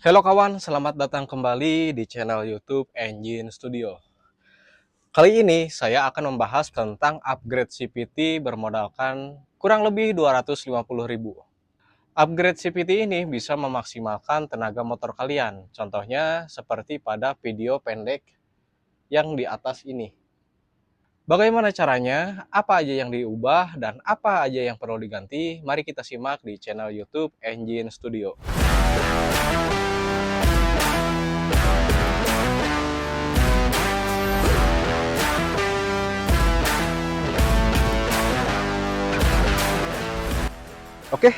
Halo kawan, selamat datang kembali di channel YouTube Engine Studio. Kali ini saya akan membahas tentang upgrade CPT bermodalkan kurang lebih 250.000. Upgrade CPT ini bisa memaksimalkan tenaga motor kalian. Contohnya seperti pada video pendek yang di atas ini. Bagaimana caranya? Apa aja yang diubah dan apa aja yang perlu diganti? Mari kita simak di channel YouTube Engine Studio. Oke,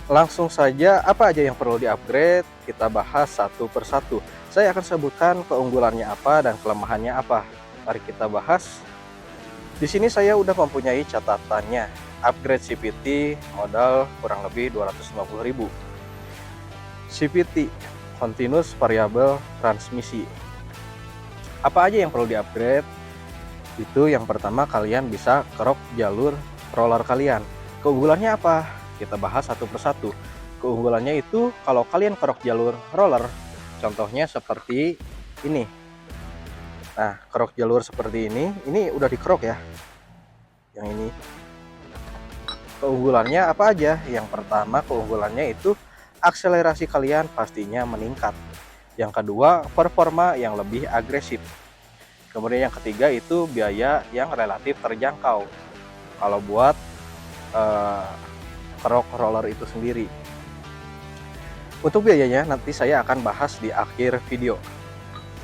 langsung saja, apa aja yang perlu di-upgrade, kita bahas satu persatu. Saya akan sebutkan keunggulannya apa dan kelemahannya apa. Mari kita bahas. Di sini saya udah mempunyai catatannya. Upgrade CPT modal kurang lebih 250.000. CPT, Continuous Variable Transmisi. Apa aja yang perlu di-upgrade? Itu yang pertama, kalian bisa kerok jalur roller kalian. Keunggulannya apa? Kita bahas satu persatu. Keunggulannya itu kalau kalian kerok jalur roller, contohnya seperti ini. Nah, kerok jalur seperti ini udah dikerok ya. Yang ini. Keunggulannya apa aja? Yang pertama, keunggulannya itu akselerasi kalian pastinya meningkat. Yang kedua, performa yang lebih agresif. Kemudian yang ketiga itu biaya yang relatif terjangkau kalau buat kerok roller itu sendiri. Untuk biayanya nanti saya akan bahas di akhir video.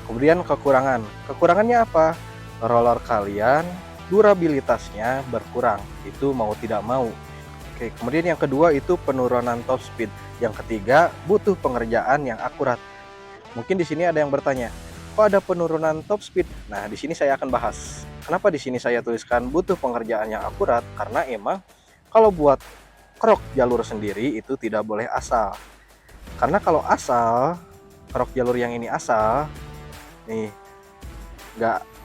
Kemudian kekurangannya apa? Roller kalian durabilitasnya berkurang, itu mau tidak mau. Oke, kemudian yang kedua itu penurunan top speed. Yang ketiga, butuh pengerjaan yang akurat. Mungkin di sini ada yang bertanya, kok ada penurunan top speed? Nah, di sini saya akan bahas. Kenapa di sini saya tuliskan butuh pengerjaan yang akurat? Karena emang kalau buat kerok jalur sendiri itu tidak boleh asal. Karena kalau asal, kerok jalur yang ini asal, nih,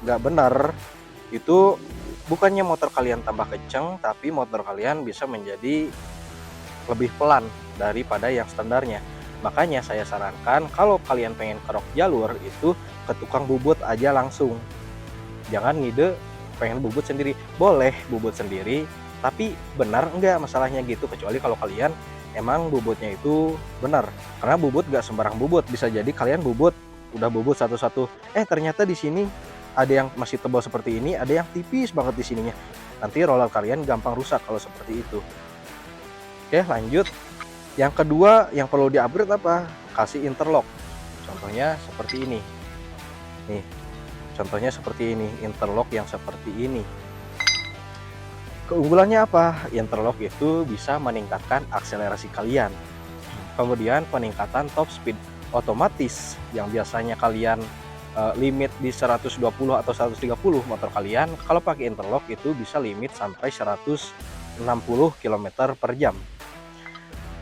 nggak benar. Itu bukannya motor kalian tambah kenceng, tapi motor kalian bisa menjadi lebih pelan daripada yang standarnya. Makanya saya sarankan kalau kalian pengen kerok jalur itu ke tukang bubut aja langsung. Jangan ngide pengen bubut sendiri. Boleh bubut sendiri, tapi benar enggak masalahnya gitu, kecuali kalau kalian emang bubutnya itu benar. Karena bubut gak sembarang bubut, bisa jadi kalian udah bubut satu-satu, ternyata di sini ada yang masih tebal seperti ini, ada yang tipis banget di sininya. Nanti roller kalian gampang rusak kalau seperti itu. Oke, lanjut. Yang kedua yang perlu di-upgrade apa? Kasih interlock. Contohnya seperti ini. Nih, contohnya seperti ini, interlock yang seperti ini. Keunggulannya apa? Interlock itu bisa meningkatkan akselerasi kalian. Kemudian peningkatan top speed. Otomatis yang biasanya kalian limit di 120 atau 130 motor kalian, kalau pakai interlock itu bisa limit sampai 160 km per jam.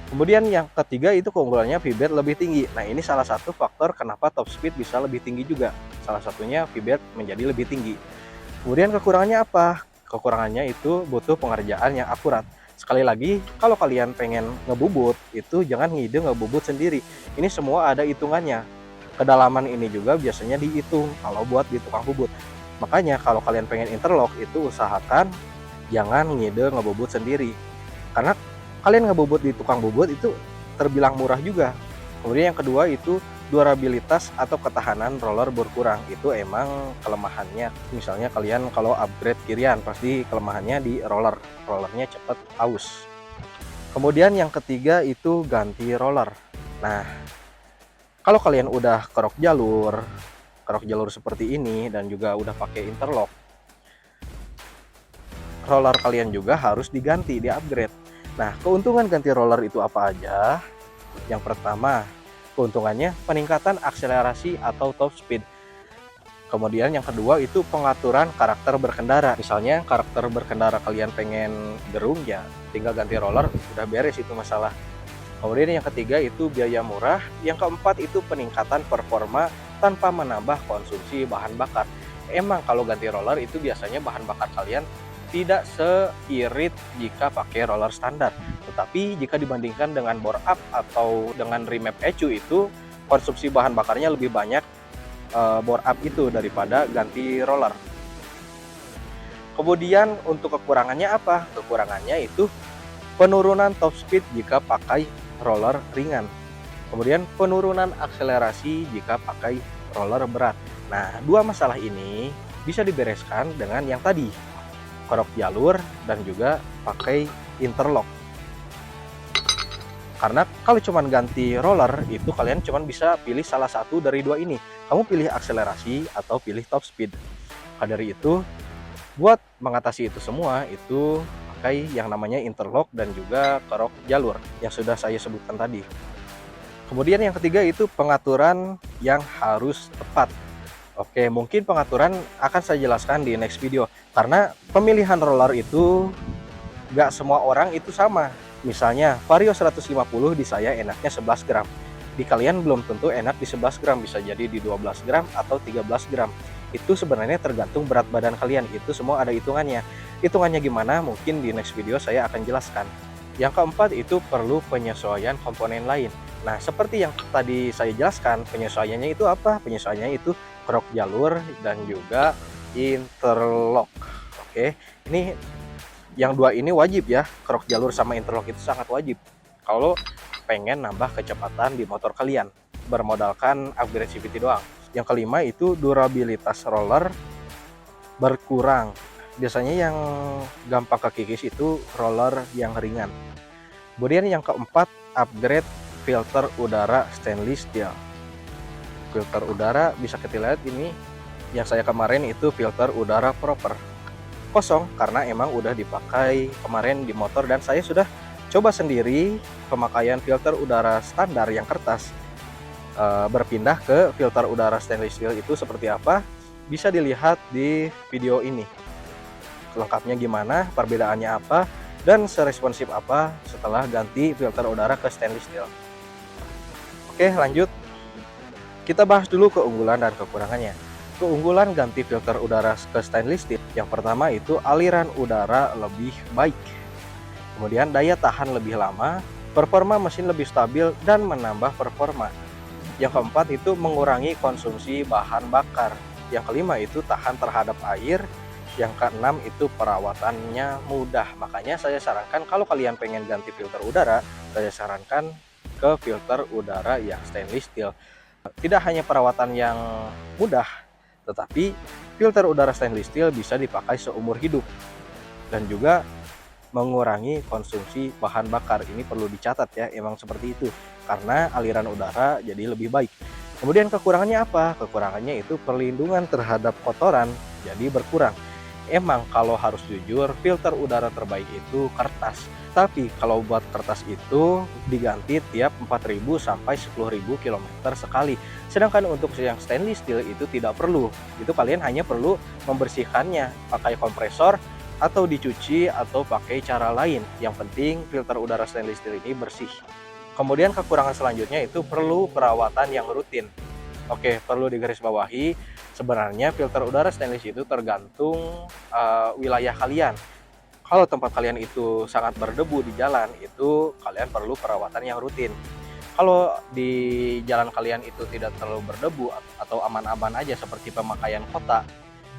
Kemudian yang ketiga itu keunggulannya V-bed lebih tinggi. Nah, ini salah satu faktor kenapa top speed bisa lebih tinggi juga. Salah satunya V-bed menjadi lebih tinggi. Kemudian kekurangannya apa? Kekurangannya itu butuh pengerjaan yang akurat. Sekali lagi, kalau kalian pengen ngebubut, itu jangan ngide ngebubut sendiri. Ini semua ada hitungannya. Kedalaman ini juga biasanya dihitung kalau buat di tukang bubut. Makanya kalau kalian pengen interlock, itu usahakan jangan ngide ngebubut sendiri. Karena kalian ngebubut di tukang bubut itu terbilang murah juga. Kemudian yang kedua itu durabilitas atau ketahanan roller berkurang. Itu emang kelemahannya. Misalnya kalian kalau upgrade kirian, pasti kelemahannya di rollernya cepet aus. Kemudian yang ketiga itu ganti roller. Nah, kalau kalian udah kerok jalur seperti ini dan juga udah pakai interlock, roller kalian juga harus diganti, di upgrade. Nah, keuntungan ganti roller itu apa aja? Yang pertama, keuntungannya peningkatan akselerasi atau top speed. Kemudian yang kedua itu pengaturan karakter berkendara. Misalnya karakter berkendara kalian pengen gerung, ya tinggal ganti roller, udah beres itu masalah. Kemudian yang ketiga itu biaya murah. Yang keempat itu peningkatan performa tanpa menambah konsumsi bahan bakar. Emang kalau ganti roller itu biasanya bahan bakar kalian tidak seirit jika pakai roller standar. Tetapi jika dibandingkan dengan bore up atau dengan remap ECU itu konsumsi bahan bakarnya lebih banyak bore up itu daripada ganti roller. Kemudian untuk kekurangannya apa? Kekurangannya itu penurunan top speed jika pakai roller ringan. Kemudian penurunan akselerasi jika pakai roller berat. Nah, dua masalah ini bisa dibereskan dengan yang tadi, kerok jalur dan juga pakai interlock. Karena kalau cuman ganti roller itu kalian cuman bisa pilih salah satu dari dua ini. Kamu pilih akselerasi atau pilih top speed. Maka dari itu, buat mengatasi itu semua itu pakai yang namanya interlock dan juga kerok jalur yang sudah saya sebutkan tadi. Kemudian yang ketiga itu pengaturan yang harus tepat. Oke, mungkin pengaturan akan saya jelaskan di next video. Karena pemilihan roller itu nggak semua orang itu sama. Misalnya Vario 150 di saya enaknya 11 gram. Di kalian belum tentu enak di 11 gram, bisa jadi di 12 gram atau 13 gram. Itu sebenarnya tergantung berat badan kalian, itu semua ada hitungannya. Hitungannya gimana? Mungkin di next video saya akan jelaskan. Yang keempat itu perlu penyesuaian komponen lain. Nah, seperti yang tadi saya jelaskan, penyesuaiannya itu apa? Penyesuaiannya itu kerok jalur dan juga interlock. Oke, ini yang dua ini wajib ya, kerok jalur sama interlock itu sangat wajib kalau pengen nambah kecepatan di motor kalian, bermodalkan upgrade CVT doang. Yang kelima itu durabilitas roller berkurang. Biasanya yang gampang kekikis itu roller yang ringan. Kemudian yang keempat, upgrade filter udara stainless steel. Filter udara bisa kita lihat ini yang saya kemarin itu filter udara proper. Kosong karena emang udah dipakai kemarin di motor dan saya sudah coba sendiri pemakaian filter udara standar yang kertas. Berpindah ke filter udara stainless steel itu seperti apa bisa dilihat di video ini, lengkapnya gimana, perbedaannya apa, dan seresponsif apa setelah ganti filter udara ke stainless steel. Oke, lanjut kita bahas dulu keunggulan dan kekurangannya. Keunggulan ganti filter udara ke stainless steel yang pertama itu aliran udara lebih baik, kemudian daya tahan lebih lama, performa mesin lebih stabil dan menambah performa. Yang keempat itu mengurangi konsumsi bahan bakar. Yang kelima itu tahan terhadap air. Yang keenam itu perawatannya mudah. Makanya saya sarankan kalau kalian pengen ganti filter udara, saya sarankan ke filter udara yang stainless steel. Tidak hanya perawatan yang mudah, tetapi filter udara stainless steel bisa dipakai seumur hidup dan juga mengurangi konsumsi bahan bakar. Ini perlu dicatat ya, emang seperti itu karena aliran udara jadi lebih baik. Kemudian kekurangannya apa? Kekurangannya itu perlindungan terhadap kotoran jadi berkurang. Emang kalau harus jujur, filter udara terbaik itu kertas. Tapi kalau buat kertas itu diganti tiap 4.000 sampai 10.000 km sekali. Sedangkan untuk yang stainless steel itu tidak perlu. Itu kalian hanya perlu membersihkannya pakai kompresor atau dicuci atau pakai cara lain. Yang penting filter udara stainless steel ini bersih. Kemudian kekurangan selanjutnya itu perlu perawatan yang rutin. Oke, perlu digarisbawahi, sebenarnya filter udara stainless itu tergantung wilayah kalian. Kalau tempat kalian itu sangat berdebu di jalan, itu kalian perlu perawatan yang rutin. Kalau di jalan kalian itu tidak terlalu berdebu atau aman-aman aja seperti pemakaian kota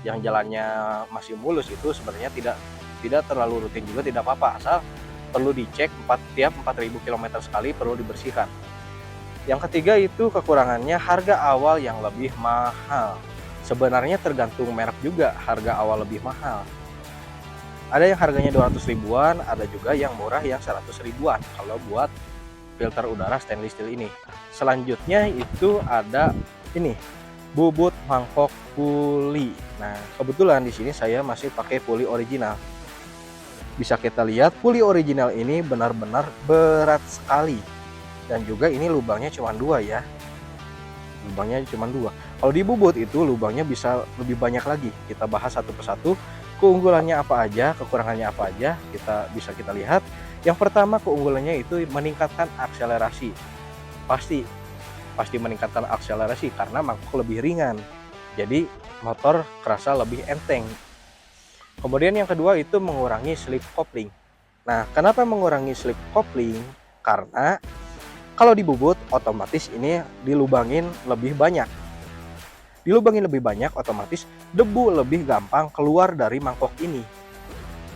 yang jalannya masih mulus, itu sebenarnya tidak terlalu rutin juga tidak apa-apa, asal perlu dicek tiap 4.000 km sekali perlu dibersihkan. Yang ketiga itu kekurangannya harga awal yang lebih mahal. Sebenarnya tergantung merek juga harga awal lebih mahal. Ada yang harganya 200 ribuan, ada juga yang murah yang 100 ribuan kalau buat filter udara stainless steel ini. Selanjutnya itu ada ini, bubut mangkok puli. Nah, kebetulan di sini saya masih pakai puli original. Bisa kita lihat puli original ini benar-benar berat sekali. Dan juga ini lubangnya cuma 2 ya. Lubangnya cuma 2. Kalau di bubut itu lubangnya bisa lebih banyak lagi. Kita bahas satu persatu. Keunggulannya apa aja, kekurangannya apa aja, bisa kita lihat. Yang pertama keunggulannya itu meningkatkan akselerasi. Pasti meningkatkan akselerasi karena mangkok lebih ringan. Jadi motor kerasa lebih enteng. Kemudian yang kedua itu mengurangi slip coupling. Nah, kenapa mengurangi slip coupling? Karena kalau di bubut otomatis ini dilubangin lebih banyak. Dilubangin lebih banyak otomatis debu lebih gampang keluar dari mangkok ini.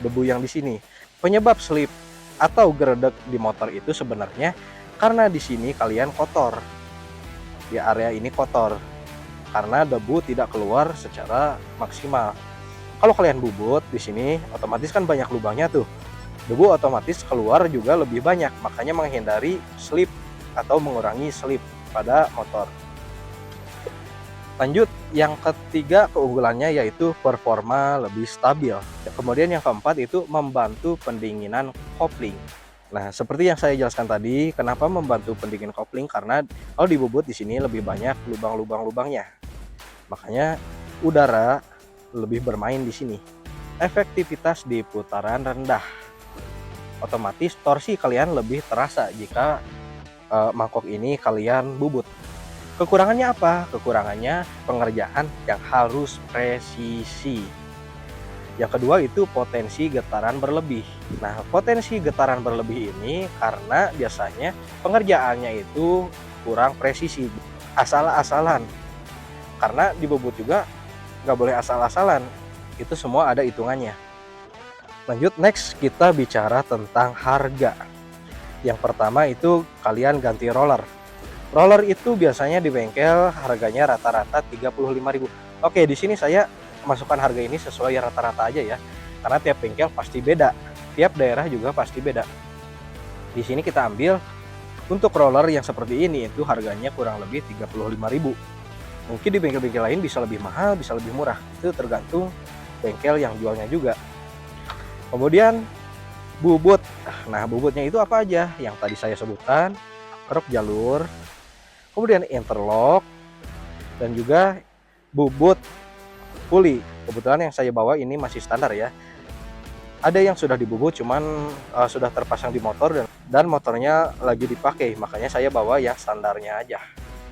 Debu yang di sini. Penyebab slip atau geredek di motor itu sebenarnya karena di sini kalian kotor. Di area ini kotor. Karena debu tidak keluar secara maksimal. Kalau kalian bubut di sini otomatis kan banyak lubangnya tuh. Debu otomatis keluar juga lebih banyak, makanya menghindari slip atau mengurangi slip pada motor. Lanjut, yang ketiga keunggulannya yaitu performa lebih stabil. Kemudian yang keempat itu membantu pendinginan kopling. Nah, seperti yang saya jelaskan tadi, kenapa membantu pendingin kopling? Karena kalau di bubut di sini lebih banyak lubang-lubangnya. Makanya udara lebih bermain di sini. Efektivitas di putaran rendah. Otomatis torsi kalian lebih terasa jika mangkok ini kalian bubut. Kekurangannya apa? Kekurangannya pengerjaan yang harus presisi. Yang kedua itu potensi getaran berlebih. Nah, potensi getaran berlebih ini karena biasanya pengerjaannya itu kurang presisi, asal-asalan. Karena di bubut juga nggak boleh asal-asalan, itu semua ada hitungannya. Lanjut, next kita bicara tentang harga. Yang pertama itu kalian ganti roller. Roller itu biasanya di bengkel harganya rata-rata 35.000. Oke, di sini saya masukkan harga ini sesuai rata-rata aja ya. Karena tiap bengkel pasti beda. Tiap daerah juga pasti beda. Di sini kita ambil untuk roller yang seperti ini itu harganya kurang lebih 35.000. Mungkin di bengkel-bengkel lain bisa lebih mahal, bisa lebih murah. Itu tergantung bengkel yang jualnya juga. Kemudian bubut. Nah, bubutnya itu apa aja? Yang tadi saya sebutkan, keruk jalur, kemudian interlock, dan juga bubut puli. Kebetulan yang saya bawa ini masih standar ya. Ada yang sudah dibubut cuman sudah terpasang di motor dan motornya lagi dipakai, makanya saya bawa yang standarnya aja.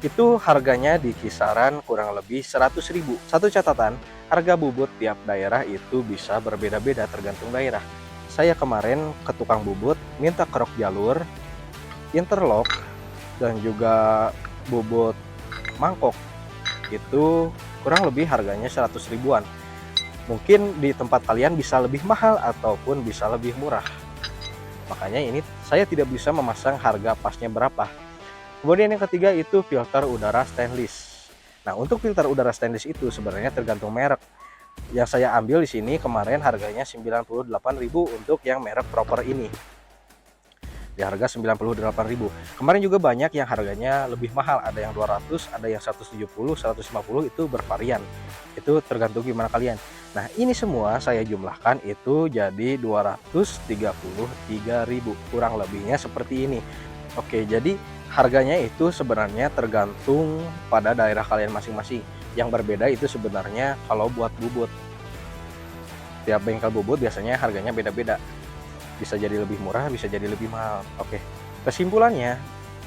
Itu harganya di kisaran kurang lebih 100.000. Satu catatan, harga bubut tiap daerah itu bisa berbeda-beda tergantung daerah. Saya kemarin ke tukang bubut minta kerok jalur, interlock, dan juga bubut mangkok. Itu kurang lebih harganya 100 ribuan. Mungkin di tempat kalian bisa lebih mahal ataupun bisa lebih murah. Makanya ini saya tidak bisa memasang harga pasnya berapa. Kemudian yang ketiga itu filter udara stainless. Nah, untuk filter udara stainless itu sebenarnya tergantung merek. Yang saya ambil di sini kemarin harganya 98.000 untuk yang merek proper ini. Di harga 98.000. Kemarin juga banyak yang harganya lebih mahal, ada yang 200, ada yang 170, 150, itu bervarian. Itu tergantung gimana kalian. Nah, ini semua saya jumlahkan itu jadi 233.000. Kurang lebihnya seperti ini. Oke, jadi harganya itu sebenarnya tergantung pada daerah kalian masing-masing. Yang berbeda itu sebenarnya kalau buat bubut. Tiap bengkel bubut biasanya harganya beda-beda. Bisa jadi lebih murah, bisa jadi lebih mahal. Oke. Kesimpulannya,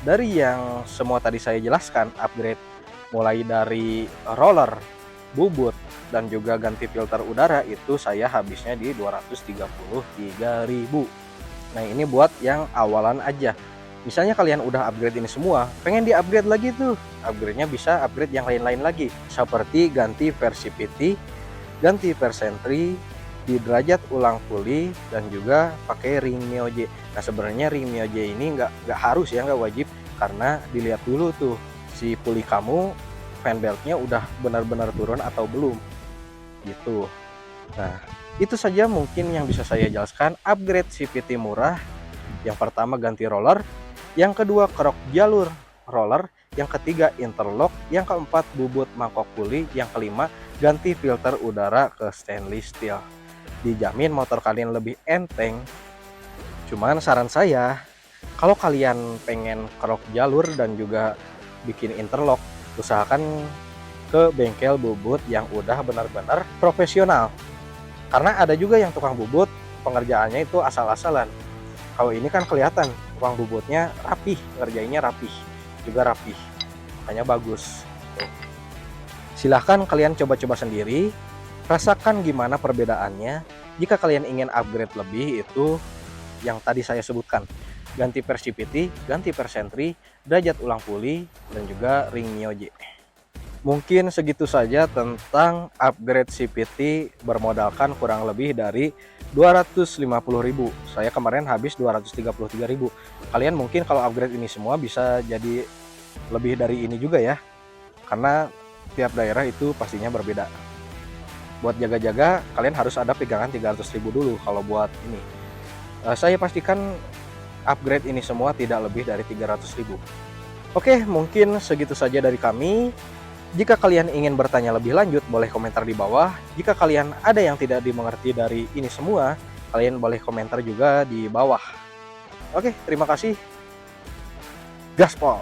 dari yang semua tadi saya jelaskan, upgrade mulai dari roller, bubut, dan juga ganti filter udara itu saya habisnya di 233.000. Nah, ini buat yang awalan aja. Misalnya kalian udah upgrade ini semua, pengen di-upgrade lagi tuh. Upgrade-nya bisa upgrade yang lain-lain lagi. Seperti ganti versi PT, ganti persentri, di derajat ulang puli, dan juga pakai ring Mio-J. Nah, sebenarnya ring Mio-J ini nggak harus ya, nggak wajib. Karena dilihat dulu tuh, si puli kamu, fan beltnya udah benar-benar turun atau belum. Gitu. Nah, itu saja mungkin yang bisa saya jelaskan. Upgrade CVT murah. Yang pertama ganti roller, yang kedua kerok jalur roller, yang ketiga interlock, yang keempat bubut mangkok puli, yang kelima ganti filter udara ke stainless steel. Dijamin motor kalian lebih enteng. Cuman saran saya, kalau kalian pengen kerok jalur dan juga bikin interlock, usahakan ke bengkel bubut yang udah benar-benar profesional. Karena ada juga yang tukang bubut pengerjaannya itu asal-asalan. Kalau ini kan kelihatan tukang bubutnya rapih, ngerjainnya rapih, juga rapih, makanya bagus. Silahkan kalian coba-coba sendiri, rasakan gimana perbedaannya. Jika kalian ingin upgrade lebih, itu yang tadi saya sebutkan, ganti per CPT, ganti per Sentry, derajat ulang pulih, dan juga ring Mioji. Mungkin segitu saja tentang upgrade CPT bermodalkan kurang lebih dari 250.000. Saya kemarin habis 233.000. Kalian mungkin kalau upgrade ini semua bisa jadi lebih dari ini juga ya, karena tiap daerah itu pastinya berbeda. Buat jaga-jaga kalian harus ada pegangan 300.000 dulu kalau buat ini. Saya pastikan upgrade ini semua tidak lebih dari 300.000. Oke, mungkin segitu saja dari kami. Jika kalian ingin bertanya lebih lanjut, boleh komentar di bawah. Jika kalian ada yang tidak dimengerti dari ini semua, kalian boleh komentar juga di bawah. Oke, terima kasih. Gaspol!